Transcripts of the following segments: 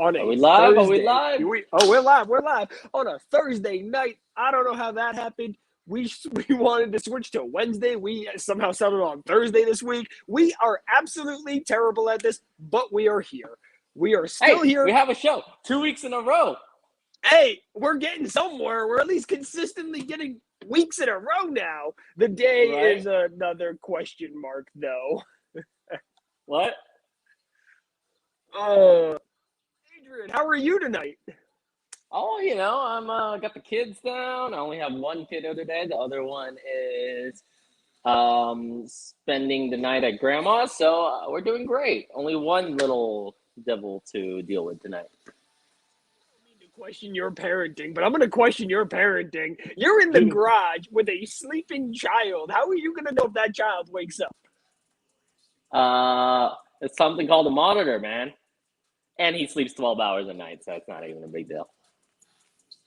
on a Are we live? Thursday. Are we live? We're live. We're live on a Thursday night. I don't know how that happened. We wanted to switch to Wednesday. We somehow settled on Thursday this week. We are absolutely terrible at this, but we are here. We are still here. We have a show 2 weeks in a row. Hey, we're getting somewhere. We're at least consistently getting weeks in a row now. The day is another question mark, though. What? Adrian, how are you tonight? Oh, I'm got the kids down. I only have one kiddo today. The other one is spending the night at grandma's, so we're doing great. Only one little devil to deal with tonight. Question your parenting, but I'm going to question your parenting. You're in the garage with a sleeping child. How are you going to know if that child wakes up? It's something called a monitor, man. And he sleeps 12 hours a night, so it's not even a big deal.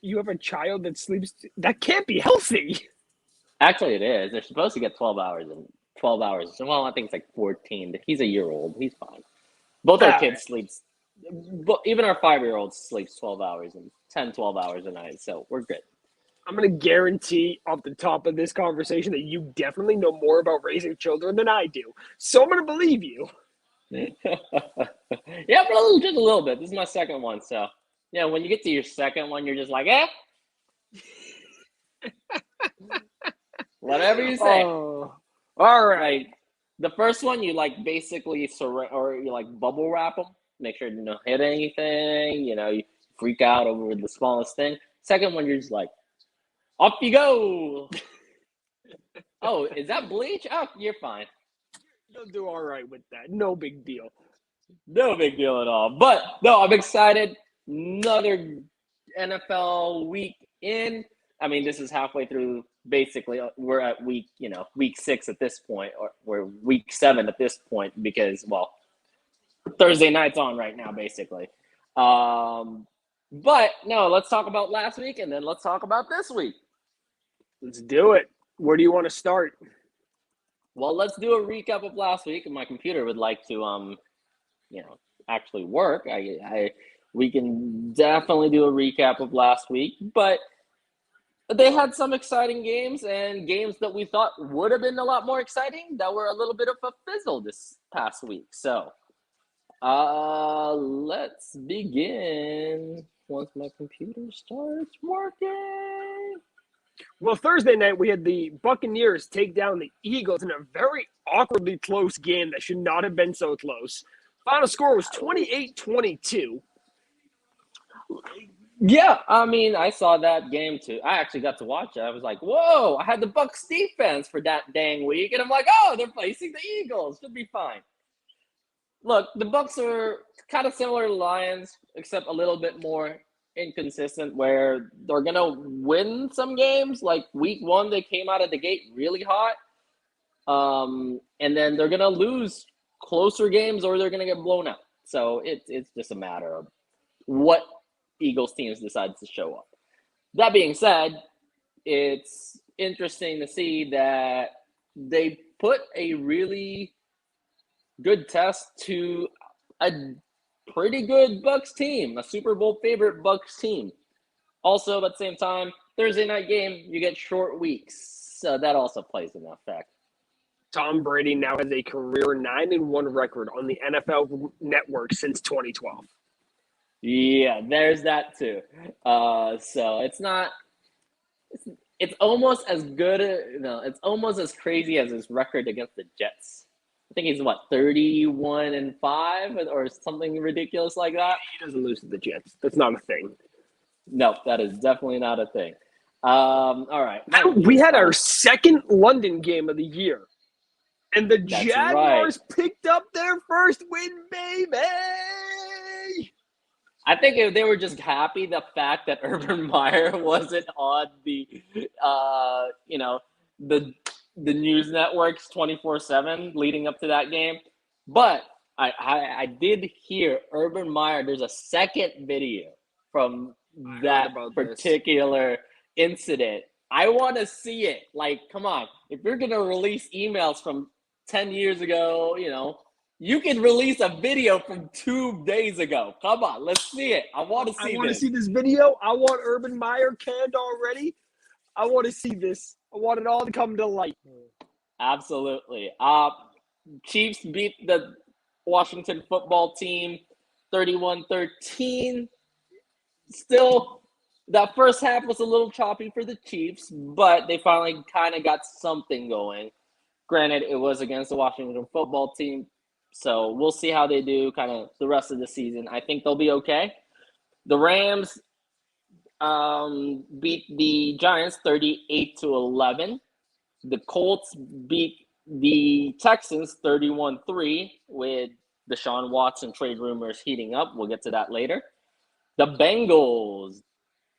You have a child that sleeps? That can't be healthy. Actually, it is. They're supposed to get 12 hours. Well, I think it's like 14. He's a year old. He's fine. Both our kids sleeps. Even our 5-year-old sleeps 12 hours and 10, 12 hours a night, so we're good. I'm going to guarantee off the top of this conversation that you definitely know more about raising children than I do. So I'm going to believe you. Yeah, but just a little bit. This is my second one, so yeah. When you get to your second one, you're just like, whatever you say. Oh, all right. Like, the first one, you like basically you like bubble wrap them. Make sure you don't hit anything. You freak out over the smallest thing. Second one, you're just like, off you go. Oh, is that bleach? Oh, you're fine. You'll do all right with that. No big deal. No big deal at all. But no, I'm excited. Another NFL week in. I mean, this is halfway through. Basically, we're at week 6 at this point, or we're week 7 at this point because, well, Thursday night's on right now, basically. But no, let's talk about last week and then let's talk about this week. Let's do it. Where do you want to start? Well, let's do a recap of last week, and my computer would like to, actually work. We can definitely do a recap of last week, but they had some exciting games and games that we thought would have been a lot more exciting that were a little bit of a fizzle this past week. So, let's begin once my computer starts working. Well, Thursday night, we had the Buccaneers take down the Eagles in a very awkwardly close game that should not have been so close. Final score was 28-22. Yeah, I mean, I saw that game too. I actually got to watch it. I was like, whoa, I had the Bucs defense for that dang week. And I'm like, oh, they're facing the Eagles. Should be fine. Look, the Bucs are kind of similar to Lions, except a little bit more inconsistent, where they're gonna win some games. Like week 1, they came out of the gate really hot, and then they're gonna lose closer games or they're gonna get blown out. So it's just a matter of what Eagles teams decides to show up. That being said, it's interesting to see that they put a really good test to a pretty good Bucs team, a Super Bowl favorite Bucs team. Also, at the same time, Thursday night game, you get short weeks, so that also plays an effect. Tom Brady now has a career 9-1 record on the NFL Network since 2012. Yeah, there's that too. So it's almost as good. It's almost as crazy as his record against the Jets. I think he's 31-5 or something ridiculous like that. He doesn't lose to the Jets. That's not a thing. No, that is definitely not a thing. All right. We had our second London game of the year. And the Jaguars picked up their first win, baby. I think if they were just happy the fact that Urban Meyer wasn't on the news networks 24/7 leading up to that game. But I did hear Urban Meyer. There's a second video from that particular incident. I want to see it. Like, come on. If you're going to release emails from 10 years ago, You can release a video from 2 days ago. Come on, let's see it. I want to see this. I want to see this video. I want Urban Meyer canned already. I want to see this. I want it all to come to light. Absolutely. Chiefs beat the Washington football team 31-13. Still, that first half was a little choppy for the Chiefs, but they finally kind of got something going. Granted, it was against the Washington football team, so we'll see how they do kind of the rest of the season. I think they'll be okay. The Rams beat the Giants 38-11. The Colts beat the Texans 31-3 with Deshaun Watson trade rumors heating up. We'll get to that later. The Bengals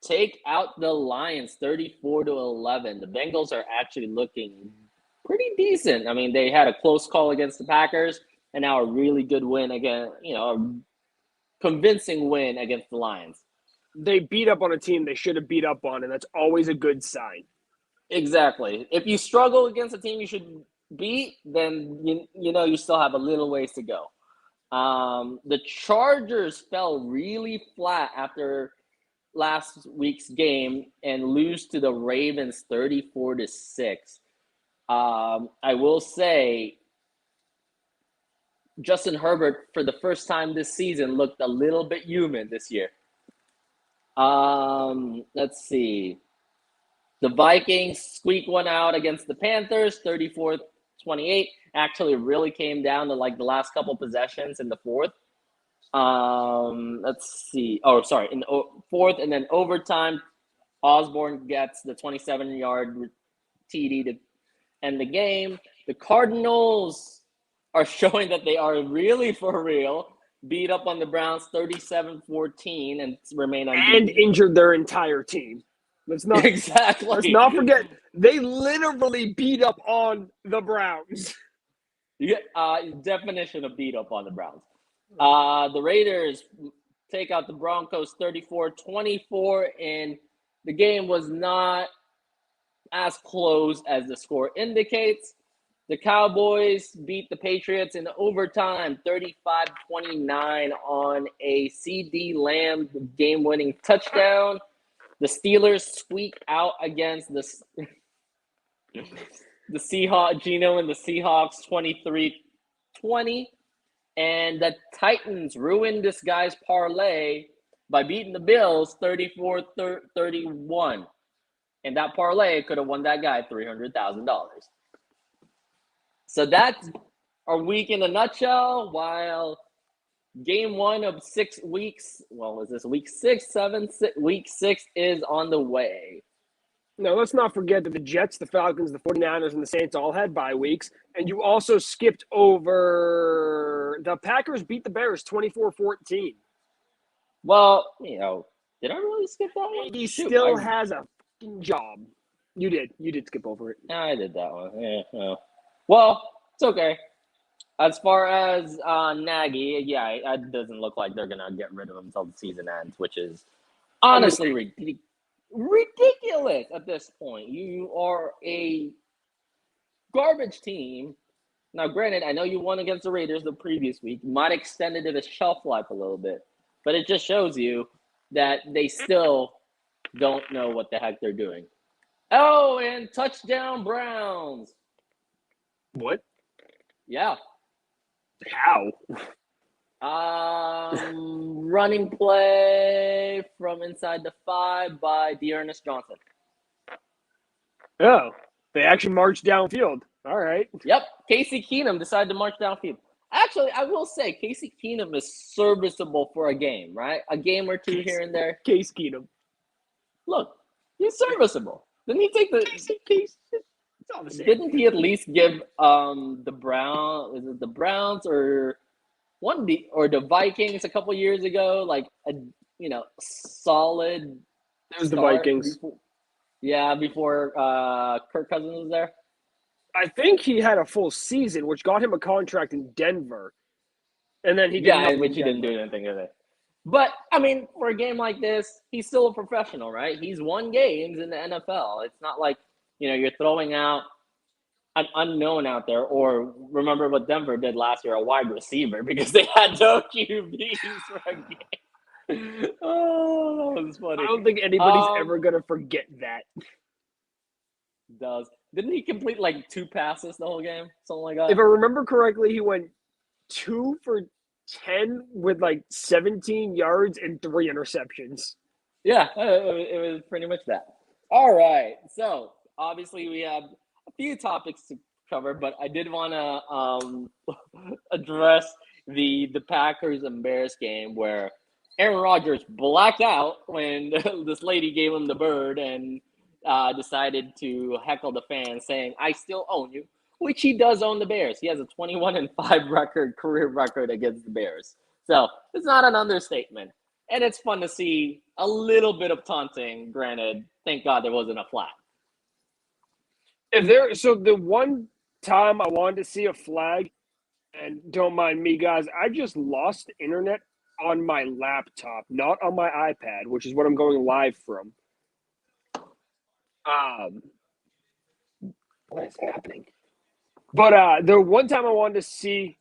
take out the Lions 34-11. The Bengals are actually looking pretty decent. I mean, they had a close call against the Packers and now a really good win again, a convincing win against the Lions. They beat up on a team they should have beat up on, and that's always a good sign. Exactly. If you struggle against a team you should beat, then you still have a little ways to go. The Chargers fell really flat after last week's game and lose to the Ravens 34-6. I will say Justin Herbert, for the first time this season, looked a little bit human this year. Let's see. The Vikings squeaked one out against the Panthers, 34-28. Actually, really came down to like the last couple possessions in the fourth. Let's see. Oh, sorry. In the fourth and then overtime, Osborne gets the 27-yard TD to end the game. The Cardinals are showing that they are really for real. Beat up on the Browns 37-14 and remain unbeaten. And injured their entire team. Let's not forget, they literally beat up on the Browns. Definition of beat up on the Browns. The Raiders take out the Broncos 34-24, and the game was not as close as the score indicates. The Cowboys beat the Patriots in overtime 35-29 on a CD Lamb game-winning touchdown. The Steelers squeak out against the Seahawks, Geno and the Seahawks 23-20. And the Titans ruined this guy's parlay by beating the Bills 34-31. And that parlay could have won that guy $300,000. So that's our week in a nutshell. While game 1 of 6 weeks, is this week 6, 7, 6, week 6 is on the way. Now, let's not forget that the Jets, the Falcons, the 49ers, and the Saints all had bye weeks. And you also skipped over the Packers beat the Bears 24-14. Well, did I really skip that one? He still has a fucking job. You did. You did skip over it. I did that one. Yeah. Well, it's okay. As far as Nagy, it doesn't look like they're going to get rid of him until the season ends, which is honestly ridiculous at this point. You are a garbage team. Now, granted, I know you won against the Raiders the previous week. You might have extended its shelf life a little bit, but it just shows you that they still don't know what the heck they're doing. Oh, and touchdown Browns. What? Yeah. How? Running play from inside the 5 by Dearness Johnson. Oh, they actually marched downfield. All right. Yep. Casey Keenum decided to march downfield. Actually, I will say Casey Keenum is serviceable for a game, right? A game or two here and there. Case Keenum. Look, he's serviceable. Didn't he take the Case? It's all the same. Didn't he at least give the Browns or the Vikings a couple years ago like a solid? It was the Vikings. Before Kirk Cousins was there. I think he had a full season, which got him a contract in Denver, and then he didn't do anything with it. But I mean, for a game like this, he's still a professional, right? He's won games in the NFL. It's not like you're throwing out an unknown out there, or remember what Denver did last year, a wide receiver, because they had no QBs for a game. Oh, that was I funny. don't think anybody's ever gonna forget that. Didn't he complete like 2 passes the whole game? Something like that? If I remember correctly, he went 2 for 10 with like 17 yards and 3 interceptions. Yeah, it was pretty much that. All right. So obviously we have a few topics to cover, but I did want to address the Packers and Bears game where Aaron Rodgers blacked out when this lady gave him the bird and decided to heckle the fans, saying, "I still own you," which he does own the Bears. He has a 21-5 career record against the Bears. So it's not an understatement. And it's fun to see a little bit of taunting. Granted, thank God there wasn't a flag. So the one time I wanted to see a flag, and don't mind me, guys, I just lost internet on my laptop, not on my iPad, which is what I'm going live from. What is happening? But the one time I wanted to see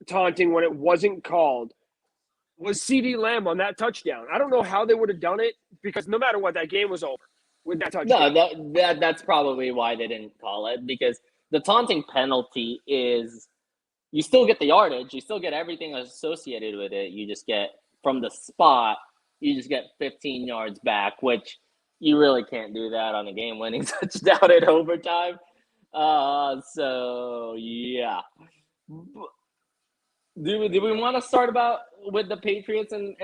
taunting when it wasn't called was CeeDee Lamb on that touchdown. I don't know how they would have done it because no matter what, that game was over with that touchdown. No, that's probably why they didn't call it, because the taunting penalty is you still get the yardage, you still get everything associated with it. You just get from the spot, you just get 15 yards back, which you really can't do that on a game-winning touchdown in overtime. So yeah. Do we want to start with the Patriots and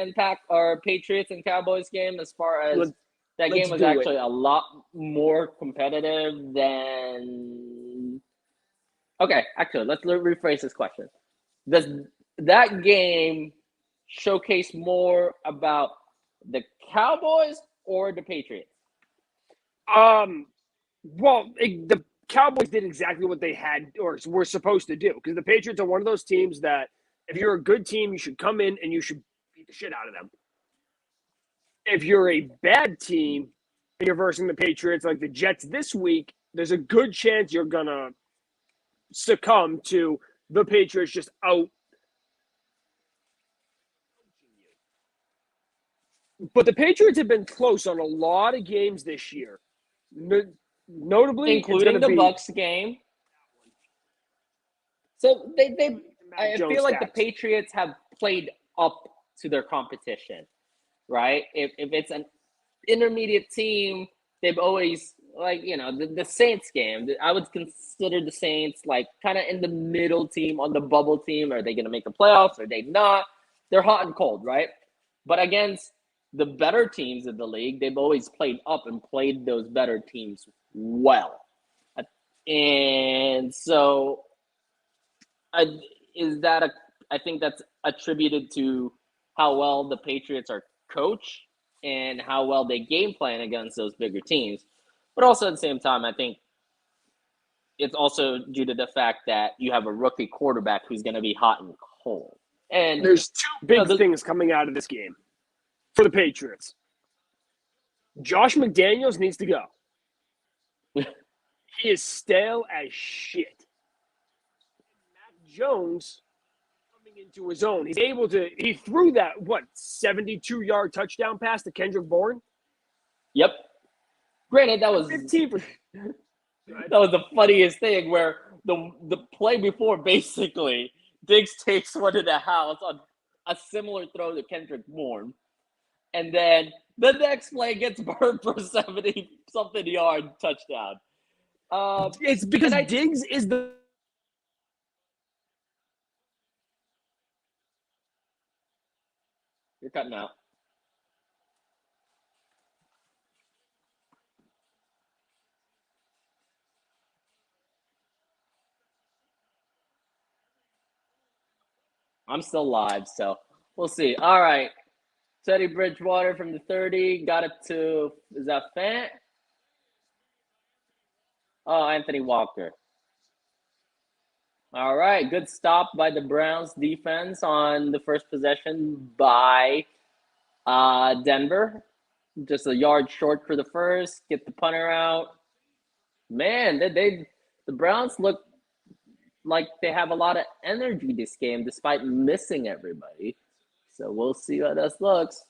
Patriots and Cowboys game, as far as that game was actually a lot more competitive than. Okay, actually, let's rephrase this question. Does that game showcase more about the Cowboys or the Patriots? Well, the Cowboys did exactly what they had or were supposed to do, because the Patriots are one of those teams that if you're a good team, you should come in and you should beat the shit out of them. If you're a bad team and you're versing the Patriots like the Jets this week, there's a good chance you're going to succumb to the Patriots just out. But the Patriots have been close on a lot of games this year. Notably, including the Bucs game. So I feel like the Patriots have played up to their competition, right? If it's an intermediate team, they've always, like, the Saints game. I would consider the Saints like kind of in the middle team, on the bubble team. Are they going to make the playoffs? Are they not? They're hot and cold, right? But against the better teams in the league, they've always played up and played those better teams well. And so I think that's attributed to how well the Patriots are coached and how well they game plan against those bigger teams. But also at the same time, I think it's also due to the fact that you have a rookie quarterback who's going to be hot and cold. And there's two big things coming out of this game for the Patriots. Josh McDaniels needs to go. He is stale as shit. Mac Jones coming into his own. He threw that, 72-yard touchdown pass to Kendrick Bourne? Yep. Granted, that was 15. That was the funniest thing, where the play before, basically, Diggs takes one to the house on a similar throw to Kendrick Bourne. And then the next play gets burned for 70-something yard touchdown. It's because Diggs is the. You're cutting out. I'm still live, so we'll see. All right. Teddy Bridgewater from the 30 got it to, is that Fant? Oh, Anthony Walker. All right, good stop by the Browns defense on the first possession by Denver. Just a yard short for the first. Get the punter out. Man, the Browns look like they have a lot of energy this game despite missing everybody. So we'll see how this looks.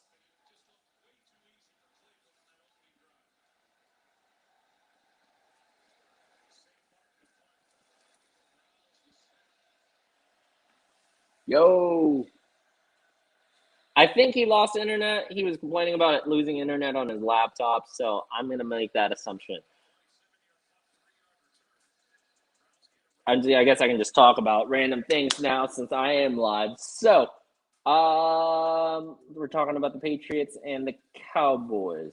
Yo. I think he lost internet. He was complaining about it, losing internet on his laptop, so I'm going to make that assumption. I guess I can just talk about random things now since I am live. So, we're talking about the Patriots and the Cowboys.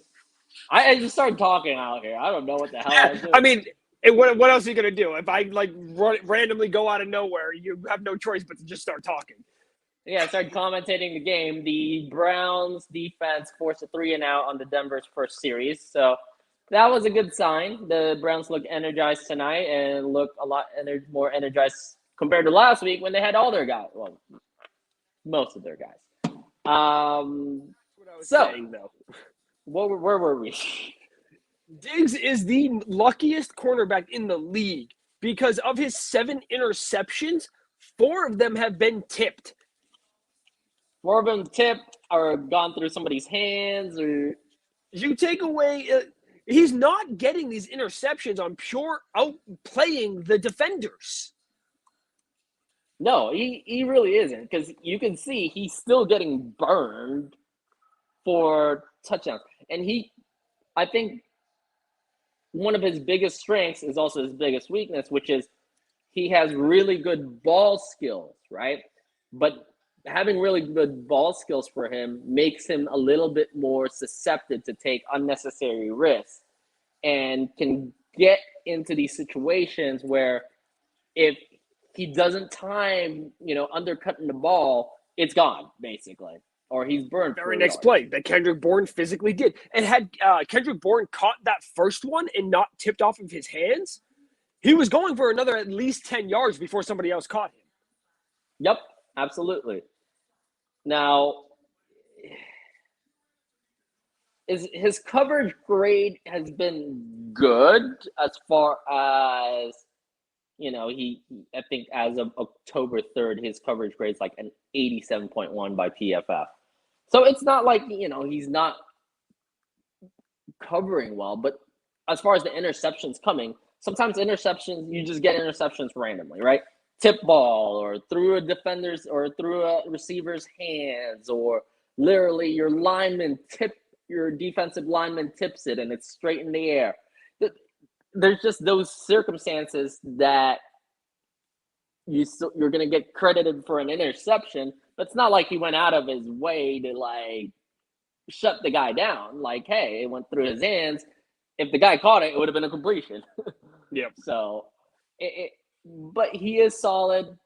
I just started talking out here. I don't know what the hell I was doing. I mean, what else are you gonna do? If I randomly go out of nowhere, you have no choice but to just start talking. Yeah, I started commentating the game. The Browns defense forced a 3-and-out on the Denver's first series, so that was a good sign. The Browns look energized tonight and look a lot more energized compared to last week when they had all their guys. Well, most of their guys. That's what I was saying, though. Where were we? Diggs is the luckiest cornerback in the league because of his 7 interceptions, 4 of them have been tipped. 4 of them tipped or gone through somebody's hands, or you take away. He's not getting these interceptions on pure outplaying the defenders. No, he really isn't, because you can see he's still getting burned for touchdowns. And I think one of his biggest strengths is also his biggest weakness, which is he has really good ball skills, right? But having really good ball skills for him makes him a little bit more susceptible to take unnecessary risks and can get into these situations where if he doesn't time, undercutting the ball, it's gone, basically. Or he's burned. Very next play that Kendrick Bourne physically did. And had Kendrick Bourne caught that first one and not tipped off of his hands, he was going for another at least 10 yards before somebody else caught him. Yep, absolutely. Now, his coverage grade has been good as far as, I think as of October 3rd, his coverage grade is like an 87.1 by PFF. So it's not like, he's not covering well, but as far as the interceptions coming, sometimes interceptions, you just get interceptions randomly, right? Tip ball or through a defender's or through a receiver's hands, or literally your defensive lineman tips it and it's straight in the air. There's just those circumstances that you're going to get credited for an interception, but it's not like he went out of his way to shut the guy down. Like, hey, it went through his hands. If the guy caught it, it would have been a completion. Yep. So, but he is solid.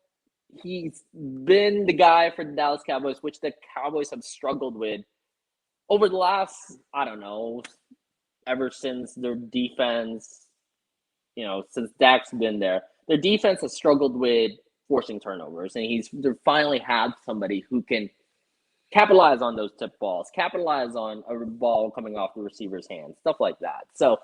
He's been the guy for the Dallas Cowboys, which the Cowboys have struggled with over the last, I don't know, ever since their defense, since Dak's been there. Their defense has struggled with forcing turnovers, and they finally had somebody who can capitalize on those tip balls, capitalize on a ball coming off the receiver's hand, stuff like that. So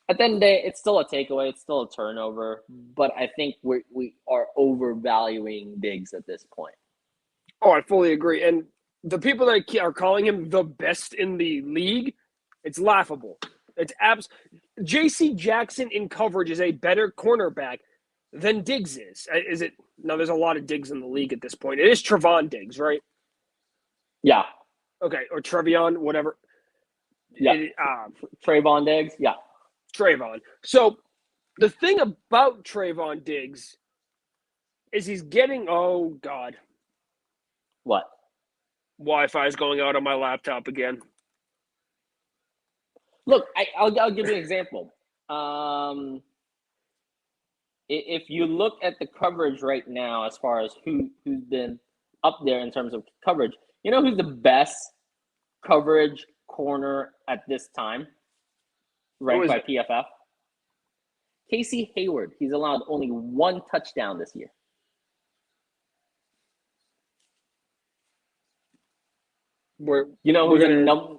at the end of the day, it's still a takeaway, it's still a turnover, but I think we are overvaluing Diggs at this point. Oh, I fully agree. And the people that are calling him the best in the league, it's laughable. It's J.C. Jackson in coverage is a better cornerback than Diggs is. Is it? No, there's a lot of Diggs in the league at this point. It is Trevon Diggs, right? Yeah. Okay, or Trevion, whatever. Yeah. Trevon Diggs, yeah. Trevon. So the thing about Trevon Diggs is he's getting, oh, God. What? Wi-Fi is going out on my laptop again. Look, I'll give you an example. If you look at the coverage right now, as far as who's been up there in terms of coverage, you know who's the best coverage corner at this time, ranked by PFF? Casey Hayward. He's allowed only 1 touchdown this year. We're gonna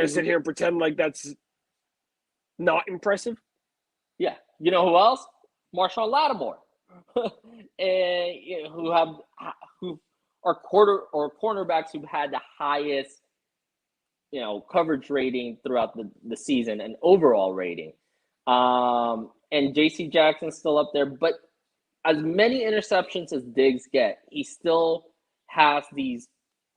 sit here and pretend like that's not impressive. Yeah, You know who else? Marshawn Lattimore, and who are cornerbacks who've had the highest coverage rating throughout the season and overall rating. And J.C. Jackson's still up there, but as many interceptions as Diggs get, he still has these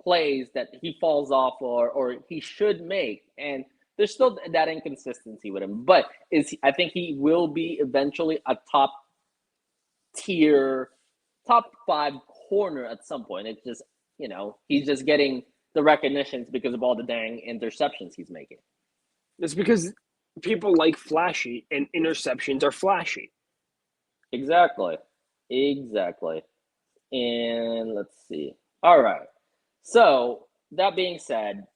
plays that he falls off or he should make, and there's still that inconsistency with him. But I think he will be eventually a top 5 corner at some point. It's just he's just getting the recognitions because of all the dang interceptions he's making. It's because people like flashy, and interceptions are flashy. Exactly. And let's see. All right. So that being said,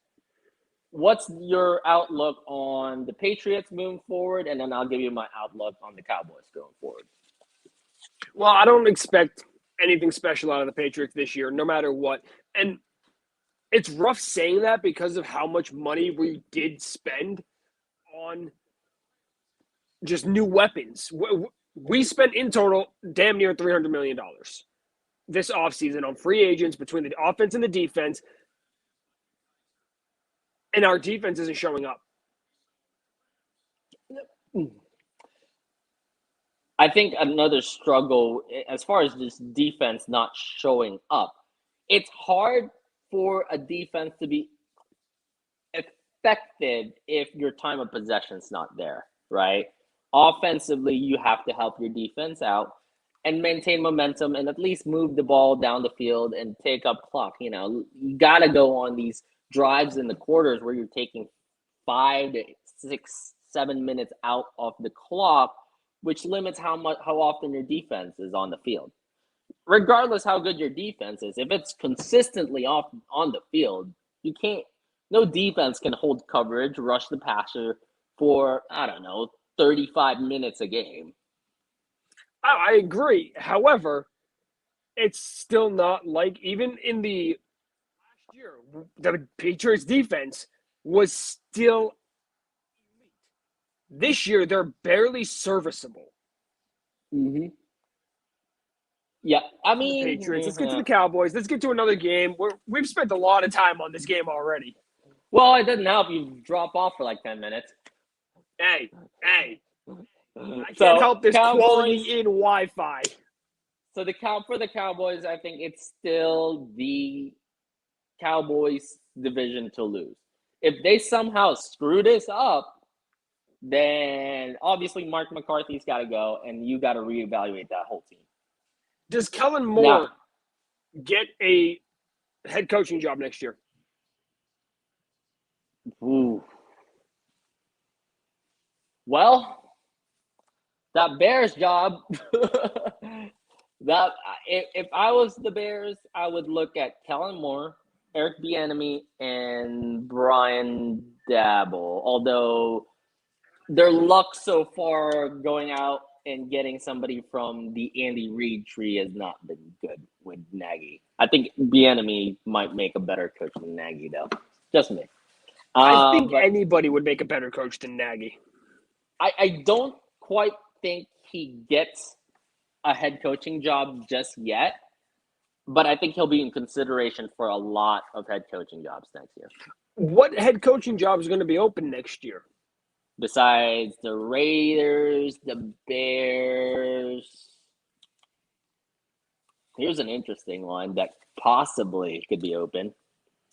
what's your outlook on the Patriots moving forward? And then I'll give you my outlook on the Cowboys going forward. Well, I don't expect anything special out of the Patriots this year, no matter what. And it's rough saying that because of how much money we did spend on just new weapons. We spent in total damn near $300 million this offseason on free agents between the offense and the defense. And our defense isn't showing up. I think another struggle as far as this defense not showing up, it's hard for a defense to be effective if your time of possession's not there, right? Offensively, you have to help your defense out and maintain momentum and at least move the ball down the field and take up clock. You got to go on these drives in the quarters where you're taking 5 to 6, 7 minutes out of the clock, which limits how often your defense is on the field. Regardless how good your defense is, if it's consistently off on the field, you can't. No defense can hold coverage, rush the passer for 35 minutes a game. I agree. However, it's still not like even in the last year, the Patriots defense was still elite. This year, they're barely serviceable. Mm-hmm. Yeah, I mean, Patriots. Let's get to the Cowboys. Let's get to another game. We've spent a lot of time on this game already. Well, it doesn't help you drop off for like 10 minutes. Hey. I can't help this Cowboys, quality in Wi-Fi. So for the Cowboys, I think it's still the Cowboys division to lose. If they somehow screw this up, then obviously Mark McCarthy's got to go, and you got to reevaluate that whole team. Does Kellen Moore get a head coaching job next year? Ooh. Well, that Bears job, if I was the Bears, I would look at Kellen Moore, Eric Bieniemy, and Brian Daboll. Although their luck so far going out and getting somebody from the Andy Reid tree has not been good with Nagy. I think Bieniemy might make a better coach than Nagy, though. Just me. I think anybody would make a better coach than Nagy. I don't quite think he gets a head coaching job just yet, but I think he'll be in consideration for a lot of head coaching jobs next year. What head coaching job is going to be open next year? Besides the Raiders, the Bears. Here's an interesting one that possibly could be open.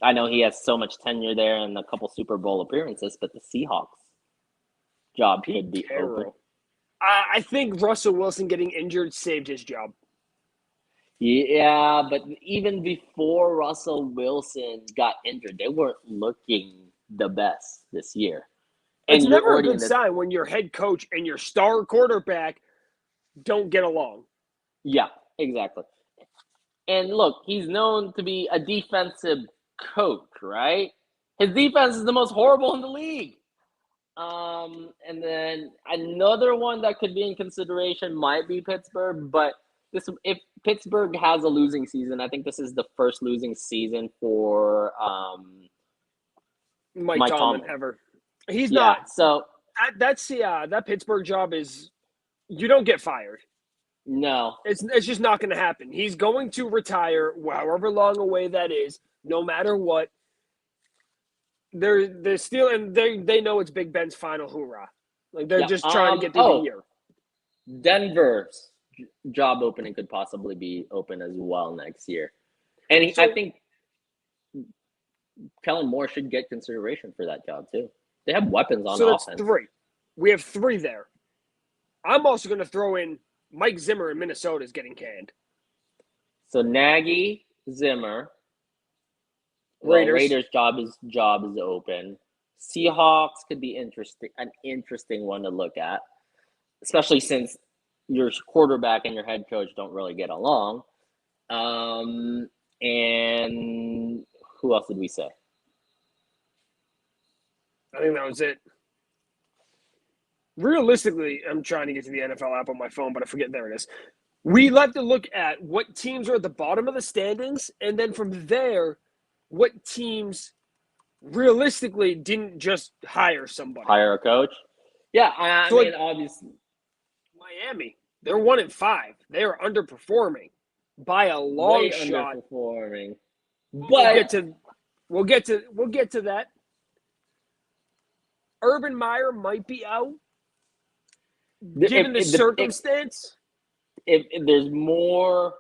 I know he has so much tenure there and a couple Super Bowl appearances, but the Seahawks job could be open. I think Russell Wilson getting injured saved his job. Yeah, but even before Russell Wilson got injured, they weren't looking the best this year. And it's never a good sign when your head coach and your star quarterback don't get along. Yeah, exactly. And look, he's known to be a defensive coach, right? His defense is the most horrible in the league. And then another one that could be in consideration might be Pittsburgh, but if Pittsburgh has a losing season, I think this is the first losing season for Mike Tomlin ever. He's not. So that Pittsburgh job is You don't get fired. No. It's just not going to happen. He's going to retire, however long away that is, no matter what. They're still, and they know it's Big Ben's final hoorah. Like they're Yeah. just trying to get through the year. Denver's job opening could possibly be open as well next year, and I think Kellen Moore should get consideration for that job too. They have weapons on offense. So that's 3. We have 3 there. I'm also going to throw in Mike Zimmer in Minnesota is getting canned. So Nagy, Zimmer. Raiders job is open. Seahawks could be an interesting one to look at, especially since your quarterback and your head coach don't really get along. And who else did we say? I think that was it. Realistically, I'm trying to get to the NFL app on my phone, but I forget. There it is. We like to look at what teams are at the bottom of the standings, and then from there, what teams realistically didn't just hire somebody. Hire a coach? Yeah, I mean, obviously. Miami, they're 1-5. They are underperforming by a long shot. Underperforming. But we'll get to that. Urban Meyer might be out, given the circumstance. If there's more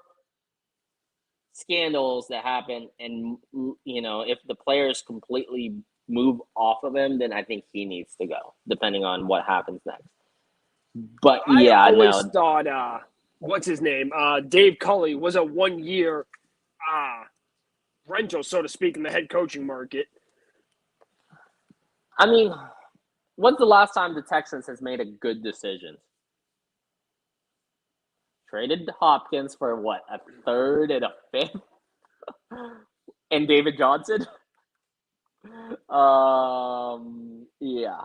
scandals that happen, and if the players completely move off of him, then I think he needs to go, depending on what happens next. But yeah, I always thought, what's his name? Dave Culley was a 1-year rental, so to speak, in the head coaching market. I mean, when's the last time the Texans has made a good decision? Traded Hopkins for what, a 3rd and a 5th? And David Johnson? Yeah.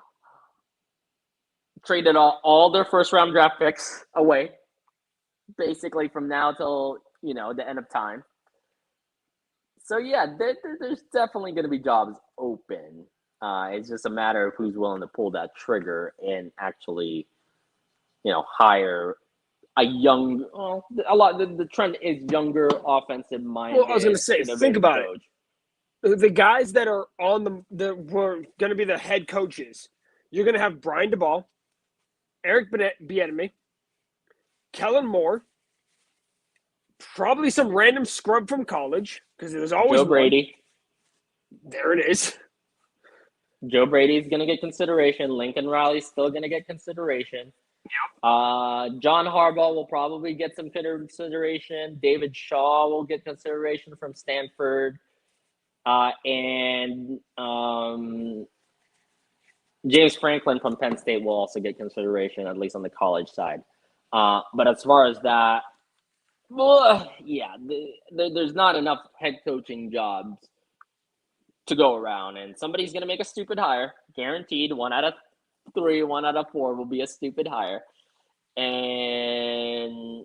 Traded all their first-round draft picks away, basically from now till, the end of time. So, yeah, there's definitely going to be jobs open. It's just a matter of who's willing to pull that trigger and actually, hire a young. Well, the trend is younger offensive minded. Well, I was going to say, think about it. The guys that are on that were going to be the head coaches, you're going to have Brian DeBall, Eric Bieniemy, Kellen Moore, probably some random scrub from college, because there's always Joe Brady. There it is. Joe Brady's going to get consideration. Lincoln Riley's still going to get consideration. Yep. John Harbaugh will probably get some consideration. David Shaw will get consideration from Stanford. And James Franklin from Penn State will also get consideration, at least on the college side. But as far as that, there's not enough head coaching jobs to go around, and somebody's going to make a stupid hire. Guaranteed, 1 out of 3, 1 out of 4 will be a stupid hire. And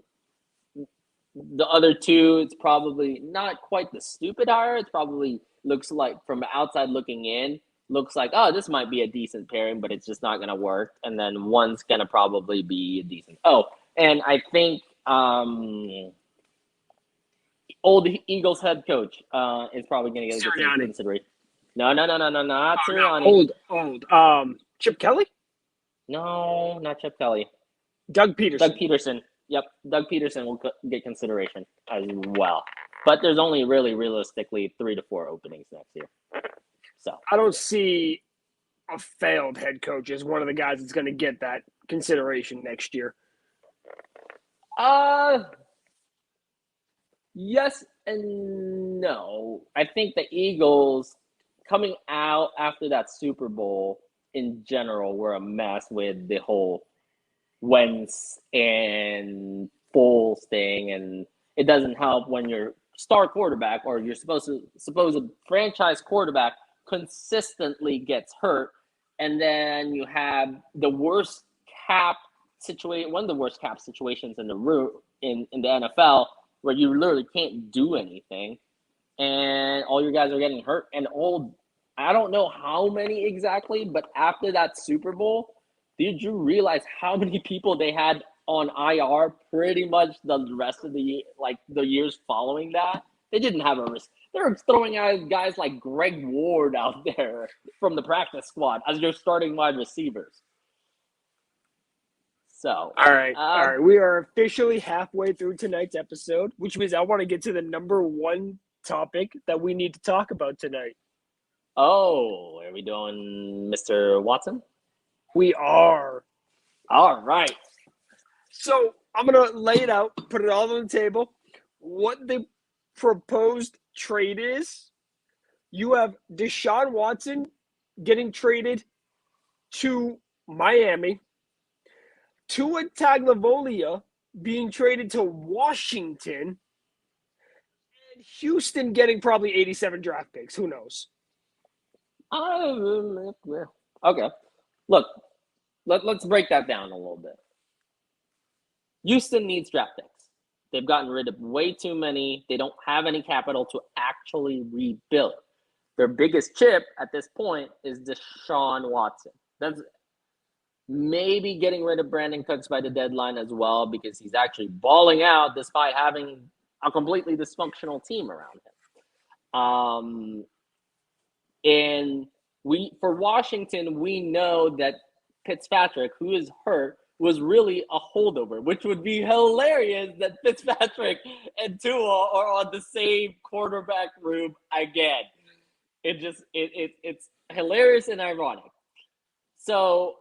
the other 2, it's probably not quite the stupid hire. It probably looks like, from the outside looking in, looks like, oh, this might be a decent pairing, but it's just not going to work. And then one's going to probably be decent. Oh, and I think old Eagles head coach is probably going to get consideration. No, not Sirianni. Old. Chip Kelly? No, not Chip Kelly. Doug Peterson. Yep, Doug Peterson will get consideration as well. But there's only really realistically 3 to 4 openings next year. So I don't see a failed head coach as one of the guys that's going to get that consideration next year. Yes and no. I think the Eagles coming out after that Super Bowl in general were a mess with the whole Wentz and Foles thing, and it doesn't help when your star quarterback or your supposed franchise quarterback consistently gets hurt, and then you have the worst cap situation, one of the worst cap situations in the NFL, where you literally can't do anything, and all your guys are getting hurt and old. I don't know how many exactly, but after that Super Bowl, did you realize how many people they had on IR pretty much the rest of the year, like the years following that. They didn't have a risk. They were throwing out guys like Greg Ward out there from the practice squad as your starting wide receivers. So, All right. We are officially halfway through tonight's episode, which means I want to get to the number one topic that we need to talk about tonight. Oh, are we doing Mr. Watson? We are. All right. So I'm going to lay it out, put it all on the table. What the proposed trade is, you have Deshaun Watson getting traded to Miami, Tua Tagovailoa being traded to Washington, and Houston getting probably 87 draft picks. Who knows? Okay. Look, let's break that down a little bit. Houston needs draft picks. They've gotten rid of way too many. They don't have any capital to actually rebuild. Their biggest chip at this point is Deshaun Watson. That's maybe getting rid of Brandon Cooks by the deadline as well, because he's actually balling out despite having a completely dysfunctional team around him. And for Washington, we know that Fitzpatrick, who is hurt, was really a holdover, which would be hilarious that Fitzpatrick and Tua are on the same quarterback room again. It's hilarious and ironic. So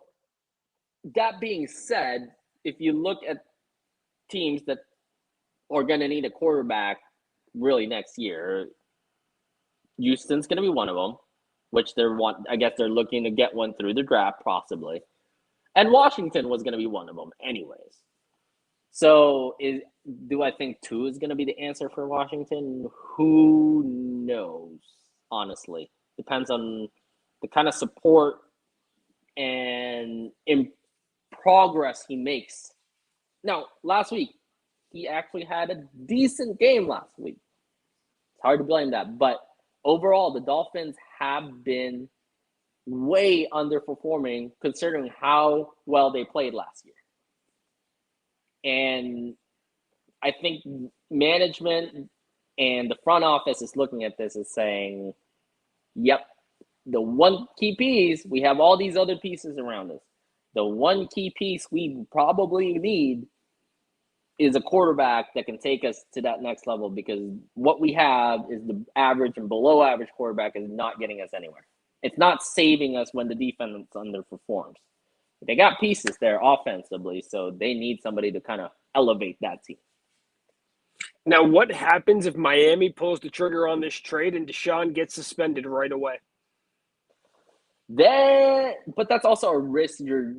that being said, if you look at teams that are going to need a quarterback really next year, Houston's going to be one of them, which I guess they're looking to get one through the draft possibly. And Washington was going to be one of them anyways. So do I think Tua is going to be the answer for Washington? Who knows, honestly. Depends on the kind of support and in progress he makes. Now, last week, he actually had a decent game last week. It's hard to blame that. But overall, the Dolphins have been way underperforming considering how well they played last year. And I think management and the front office is looking at this and saying, yep, the one key piece, we have all these other pieces around us. The one key piece we probably need is a quarterback that can take us to that next level, because what we have is the average and below average quarterback is not getting us anywhere. It's not saving us when the defense underperforms. They got pieces there offensively, so they need somebody to kind of elevate that team. Now, what happens if Miami pulls the trigger on this trade and Deshaun gets suspended right away? But that's also a risk you're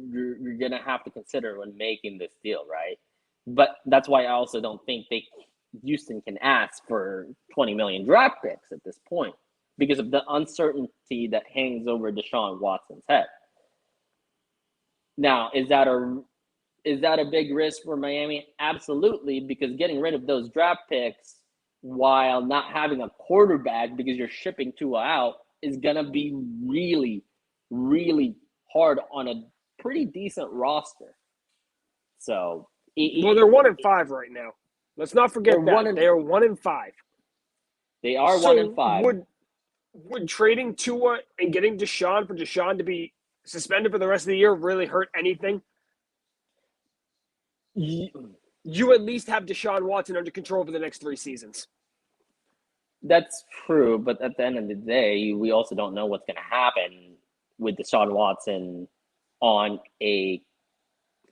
gonna have to consider when making this deal, right? But that's why I also don't think Houston can ask for 20 million draft picks at this point, because of the uncertainty that hangs over Deshaun Watson's head. Now, is that a big risk for Miami? Absolutely, because getting rid of those draft picks while not having a quarterback because you're shipping Tua out is going to be really, really hard on a pretty decent roster. So, well, they're 1-5 right now. Let's not forget that. They are 1-5. They are 1-5. Would trading Tua and getting Deshaun for Deshaun to be suspended for the rest of the year really hurt anything? You at least have Deshaun Watson under control for the next 3 seasons. That's true, but at the end of the day, we also don't know what's going to happen with Deshaun Watson on a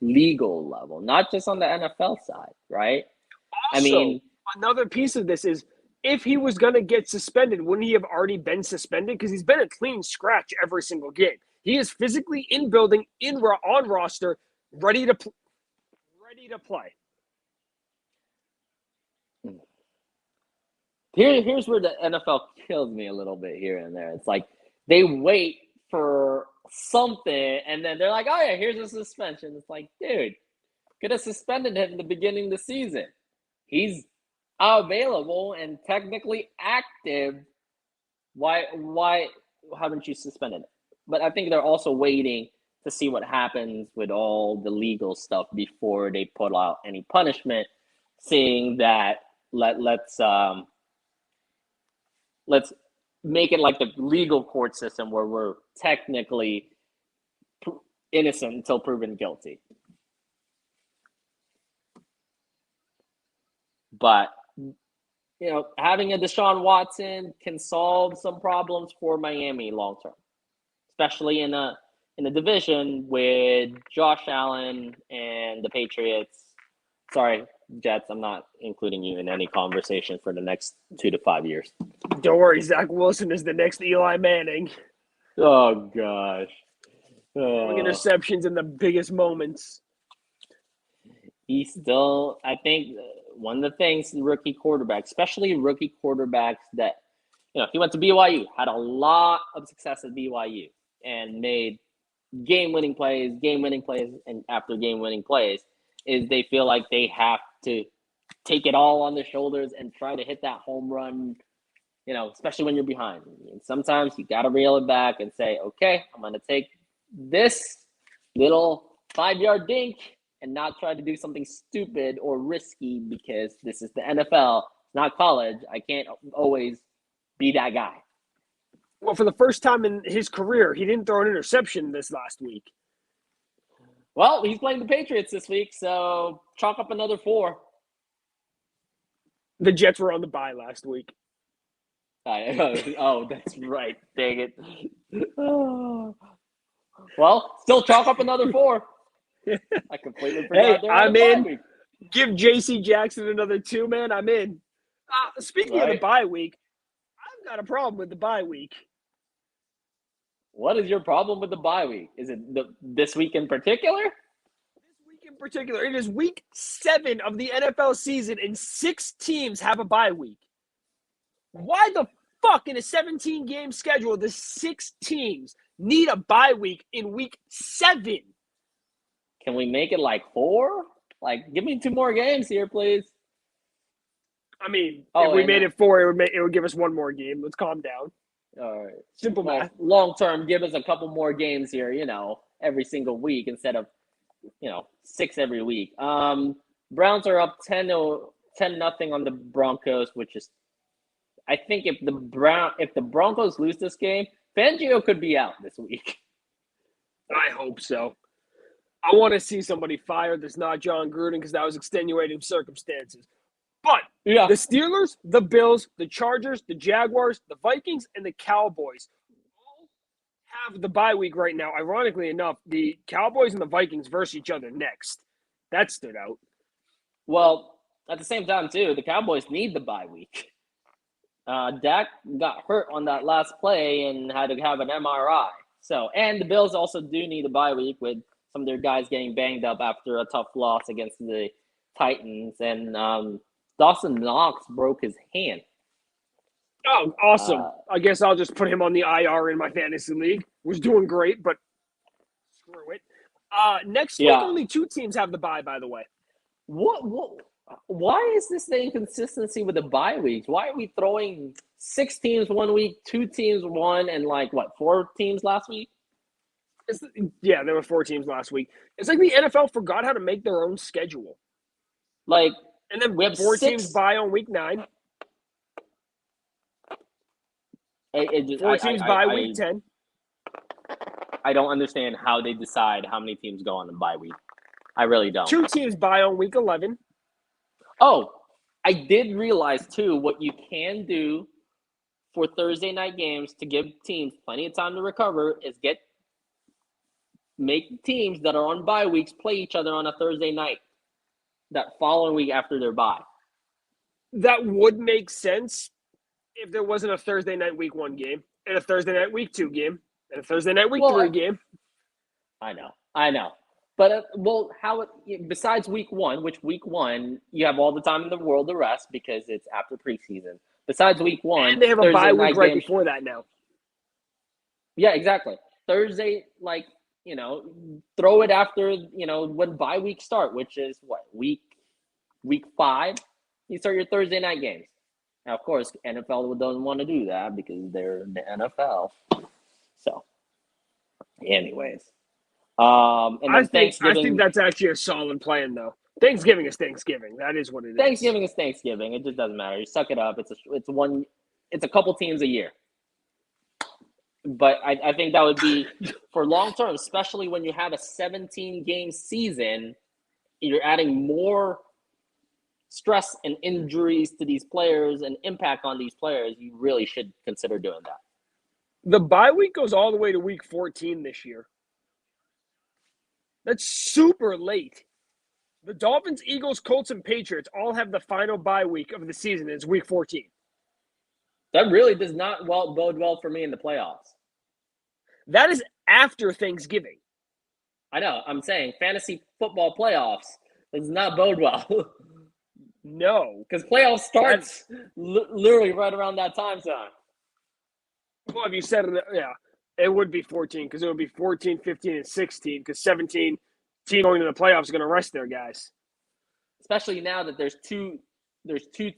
legal level, not just on the NFL side, right? Also, another piece of this is, if he was going to get suspended, wouldn't he have already been suspended? Because he's been a clean scratch every single game. He is physically in building, on roster, ready to play. Here's where the NFL kills me a little bit here and there. It's like they wait for something, and then they're like, oh, yeah, here's a suspension. It's like, dude, could have suspended him at the beginning of the season. He's available and technically active. Why haven't you suspended him? But I think they're also waiting to see what happens with all the legal stuff before they put out any punishment, seeing that let's make it like the legal court system where we're technically innocent until proven guilty. But, having a Deshaun Watson can solve some problems for Miami long term, especially in a division with Josh Allen and the Patriots. Sorry, Jets, I'm not including you in any conversation for the next 2 to 5 years. Don't worry, Zach Wilson is the next Eli Manning. Oh, gosh. Throwing interceptions in the biggest moments. He's still, I think, one of the things rookie quarterbacks, especially rookie quarterbacks that, he went to BYU, had a lot of success at BYU and made game-winning plays, and after game-winning plays, is they feel like they have to take it all on their shoulders and try to hit that home run, especially when you're behind. And sometimes you got to reel it back and say, okay, I'm going to take this little 5-yard dink and not try to do something stupid or risky because this is the NFL, not college. I can't always be that guy. Well, for the first time in his career, he didn't throw an interception this last week. Well, he's playing the Patriots this week, so chalk up another 4. The Jets were on the bye last week. Oh, that's right. Dang it. Well, still chalk up another 4. I completely forgot. Hey, I'm in. Give J.C. Jackson another 2, man. I'm in. Speaking of the bye week, I've got a problem with the bye week. What is your problem with the bye week? Is it this week in particular? This week in particular. It is week 7 of the NFL season, and 6 teams have a bye week. Why the fuck in a 17-game schedule does 6 teams need a bye week in week 7? Can we make it like 4? Like, give me 2 more games here, please. I mean, if we made it 4, it would give us 1 more game. Let's calm down. All right. Simple math. Long term, give us a couple more games here, every single week instead of, 6 every week. Browns are up 10-0 on the Broncos, which is, I think if the Broncos lose this game, Fangio could be out this week. I hope so. I want to see somebody fired that's not John Gruden because that was extenuating circumstances. But the Steelers, the Bills, the Chargers, the Jaguars, the Vikings, and the Cowboys all have the bye week right now. Ironically enough, the Cowboys and the Vikings versus each other next. That stood out. Well, at the same time, too, the Cowboys need the bye week. Dak got hurt on that last play and had to have an MRI. And the Bills also do need a bye week with some of their guys getting banged up after a tough loss against the Titans. And Dawson Knox broke his hand. Oh, awesome. I guess I'll just put him on the IR in my fantasy league. Was doing great, but screw it. Next week, only 2 teams have the bye, by the way. What? Why is this the inconsistency with the bye weeks? Why are we throwing 6 teams 1 week, 2 teams 1, and 4 teams last week? There were 4 teams last week. It's like the NFL forgot how to make their own schedule. And then we have 4 teams bye on week 9. 4 teams bye week 10. I don't understand how they decide how many teams go on the bye week. I really don't. 2 teams bye on week 11. Oh, I did realize, too, what you can do for Thursday night games to give teams plenty of time to recover is make teams that are on bye weeks play each other on a Thursday night that following week after their bye. That would make sense if there wasn't a Thursday night week 1 game and a Thursday night week 2 game and a Thursday night week 3 game. I know. But, besides week 1, which week 1, you have all the time in the world to rest because it's after preseason. Besides week 1. And they have a bye week right before that now. Yeah, exactly. Thursday, throw it after, when bye weeks start, which is week 5, you start your Thursday night games. Now, of course, NFL doesn't want to do that because they're the NFL. So, anyways. And then I think that's actually a solid plan, though. Thanksgiving is Thanksgiving. That is what it is. Thanksgiving is Thanksgiving. It just doesn't matter. You suck it up. It's a couple teams a year. But I think that would be for long term, especially when you have a 17-game season, you're adding more stress and injuries to these players and impact on these players. You really should consider doing that. The bye week goes all the way to week 14 this year. That's super late. The Dolphins, Eagles, Colts, and Patriots all have the final bye week of the season. It's week 14. That really does not bode well for me in the playoffs. That is after Thanksgiving. I know. I'm saying fantasy football playoffs does not bode well. No. Because playoffs starts literally right around that time zone. Well, if you said it, yeah, it would be 14 because it would be 14, 15, and 16 because 17 team going to the playoffs are going to rest their guys. Especially now that there's two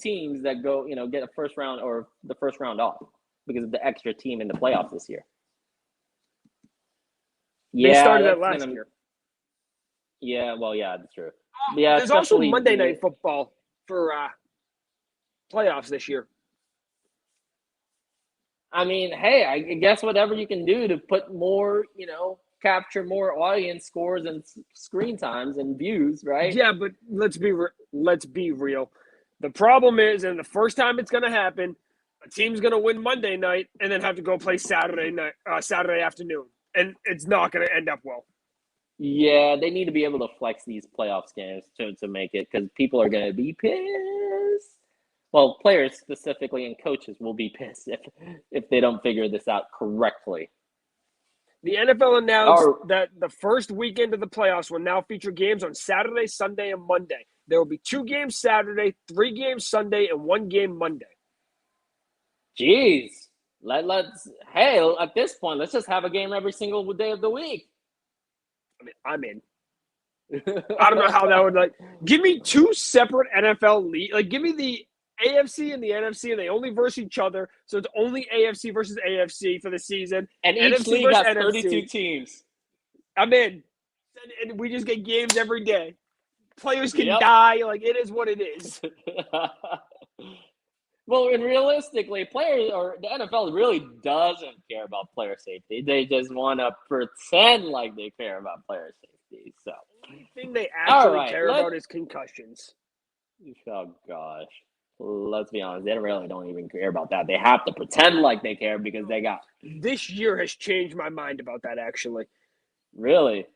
teams that go, get a first round or the first round off because of the extra team in the playoffs this year. They started that last year. Yeah, well, yeah, that's true. Yeah, there's also Monday Night Football for playoffs this year. I mean, hey, I guess whatever you can do to put more, capture more audience scores and screen times and views, right? Yeah, but let's be real. The problem is, and the first time it's going to happen, a team's going to win Monday night and then have to go play Saturday afternoon, and it's not going to end up well. Yeah, they need to be able to flex these playoffs games to make it because people are going to be pissed. Well, players specifically and coaches will be pissed if they don't figure this out correctly. The NFL announced that the first weekend of the playoffs will now feature games on Saturday, Sunday, and Monday. There will be 2 games Saturday, 3 games Sunday, and 1 game Monday. Jeez. Let's at this point, let's just have a game every single day of the week. I mean, I'm in. I don't know how that would give me 2 separate NFL leagues. Give me the AFC and the NFC, and they only verse each other. So it's only AFC versus AFC for the season. And each NFC league has NFC. 32 teams. I'm in. And we just get games every day. Players can die. It is what it is. Well, and realistically, players or the NFL really doesn't care about player safety. They just want to pretend like they care about player safety. So the only thing they actually care about is concussions. Oh gosh, let's be honest. They don't even care about that. They have to pretend like they care because they got. This year has changed my mind about that. Actually, really.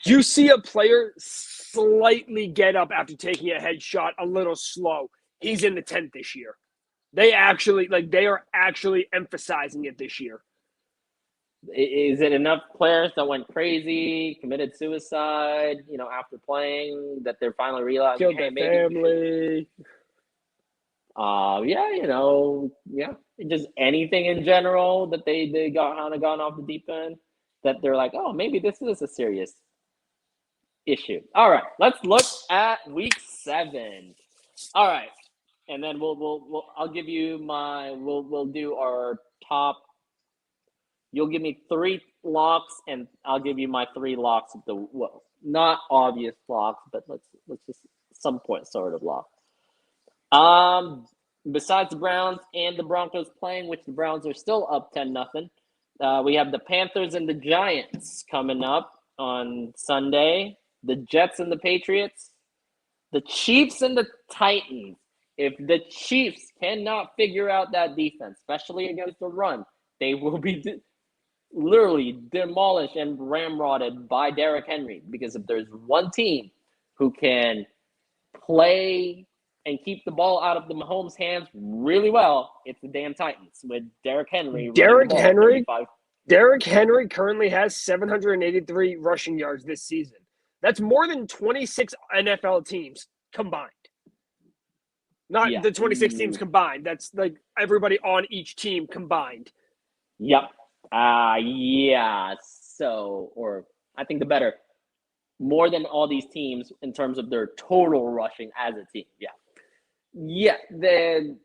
You see a player slightly get up after taking a headshot a little slow. He's in the tent this year. They are actually emphasizing it this year. Is it enough players that went crazy, committed suicide, after playing that they're finally realizing, killed their family? Just anything in general that they got kind of gone off the deep end that they're like, oh, maybe this is a serious issue. All right, let's look at week 7. All right. And then I'll give you we'll do our top. You'll give me 3 locks, and I'll give you my 3 locks of not obvious locks, but let's just some point sort of lock. Besides the Browns and the Broncos playing, which the Browns are still up 10-0. We have the Panthers and the Giants coming up on Sunday. The Jets and the Patriots, the Chiefs and the Titans. If the Chiefs cannot figure out that defense, especially against the run, they will be literally demolished and ramrodded by Derrick Henry. Because if there's one team who can play and keep the ball out of the Mahomes' hands really well, it's the damn Titans with Derrick Henry. Derrick Henry currently has 783 rushing yards this season. That's more than 26 NFL teams combined. Not the 26 teams combined. That's everybody on each team combined. Yep. So, or I think more than all these teams in terms of their total rushing as a team. Yeah. Yeah. Then